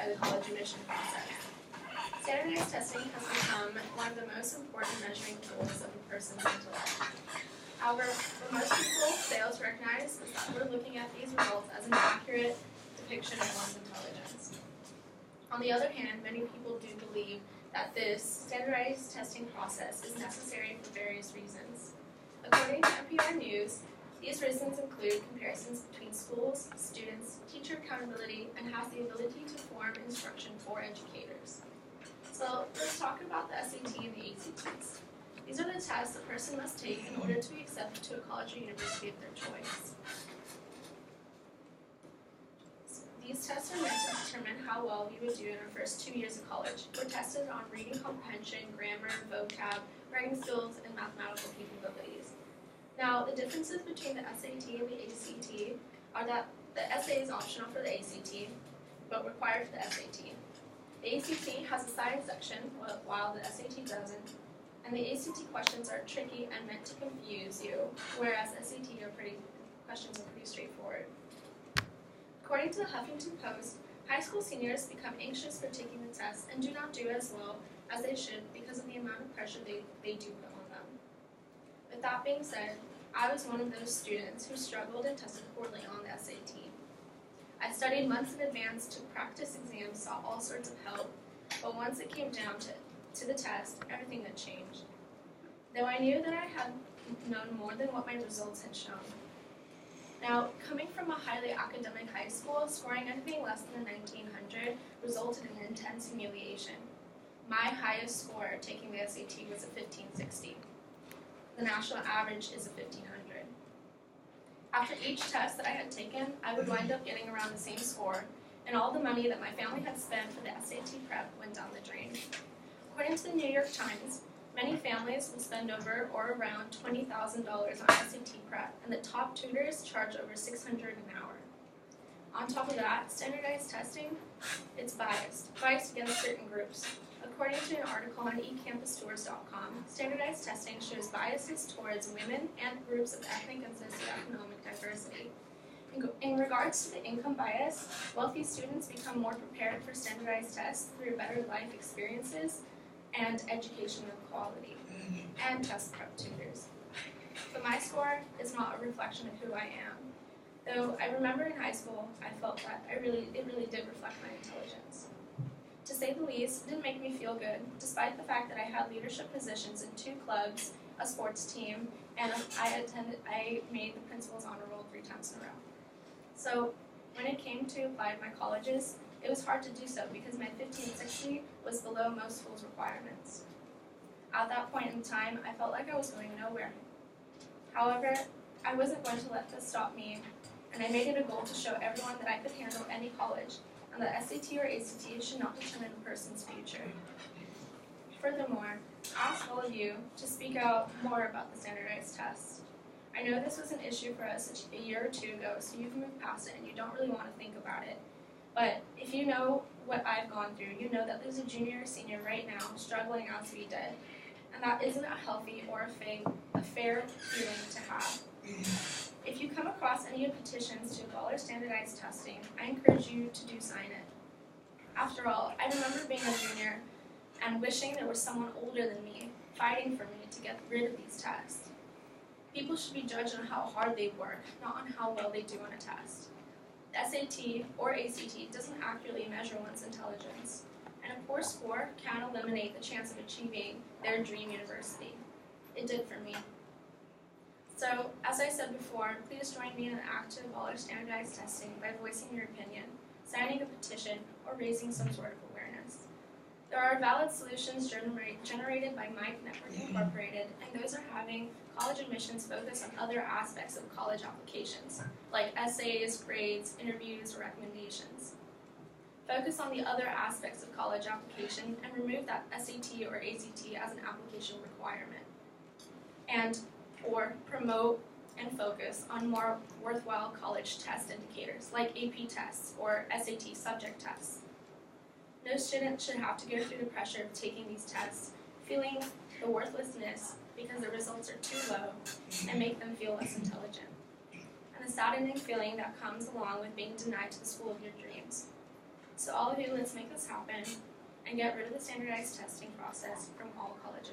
by the college admission process. Standardized testing has become one of the most important measuring tools of a person's intellect. However, what most people fail to recognize is that we're looking at these results as an accurate depiction of one's intelligence. On the other hand, many people do believe that this standardized testing process is necessary for various reasons. According to NPR News, these reasons include comparisons between schools, students, teacher accountability, and has the ability to form instruction for educators. So let's talk about the SAT and the ACTs. These are the tests a person must take in order to be accepted to a college or university of their choice. These tests are meant to determine how well we would do in our first 2 years of college. We're tested on reading comprehension, grammar, vocab, writing skills, and mathematical capabilities. Now, the differences between the SAT and the ACT are that the essay is optional for the ACT, but required for the SAT. The ACT has a science section, while the SAT doesn't, and the ACT questions are tricky and meant to confuse you, whereas SAT questions are pretty straightforward. According to the Huffington Post, high school seniors become anxious for taking the test and do not do as well as they should because of the amount of pressure they do put on them. With that being said, I was one of those students who struggled and tested poorly on the SAT. I studied months in advance, took practice exams, sought all sorts of help, but once it came down to the test, everything had changed. Though I knew that I had known more than what my results had shown. Now, coming from a highly academic high school, scoring anything less than a 1900 resulted in intense humiliation. My highest score taking the SAT was a 1560. The national average is a 1500. After each test that I had taken, I would wind up getting around the same score, and all the money that my family had spent for the SAT prep went down the drain. According to the New York Times, many families will spend over or around $20,000 on SAT prep, and the top tutors charge over $600 an hour. On top of that, standardized testing, it's biased against certain groups. According to an article on eCampusTours.com, standardized testing shows biases towards women and groups of ethnic and socioeconomic diversity. In regards to the income bias, wealthy students become more prepared for standardized tests through better life experiences and educational quality, and test prep tutors. But my score is not a reflection of who I am. Though I remember in high school, I felt that it really did reflect my intelligence. To say the least, it didn't make me feel good, despite the fact that I had leadership positions in 2 clubs, a sports team, and I made the principal's honor roll 3 times in a row. So when it came to apply to my colleges, it was hard to do so because my 1560 was below most schools' requirements. At that point in time, I felt like I was going nowhere. However, I wasn't going to let this stop me, and I made it a goal to show everyone that I could handle any college, and that SAT or ACT should not determine a person's future. Furthermore, I ask all of you to speak out more about the standardized tests. I know this was an issue for us a year or 2 ago, so you've moved past it and you don't really want to think about it. But if you know what I've gone through, you know that there's a junior or senior right now struggling out to be dead. And that isn't a healthy or a fair feeling to have. If you come across any petitions to abolish standardized testing, I encourage you to sign it. After all, I remember being a junior and wishing there was someone older than me fighting for me to get rid of these tests. People should be judged on how hard they work, not on how well they do on a test. The SAT or ACT doesn't accurately measure one's intelligence, and a poor score can eliminate the chance of achieving their dream university. It did for me. So, as I said before, please join me in an act to abolish standardized testing by voicing your opinion, signing a petition, or raising some sort of awareness. There are valid solutions generated by Mike Network Incorporated, and those are having college admissions focus on other aspects of college applications, like essays, grades, interviews, or recommendations. Focus on the other aspects of college application and remove that SAT or ACT as an application requirement. Or promote and focus on more worthwhile college test indicators, like AP tests or SAT subject tests. No student should have to go through the pressure of taking these tests, feeling the worthlessness because the results are too low and make them feel less intelligent, and the saddening feeling that comes along with being denied to the school of your dreams. So all of you, let's make this happen and get rid of the standardized testing process from all colleges.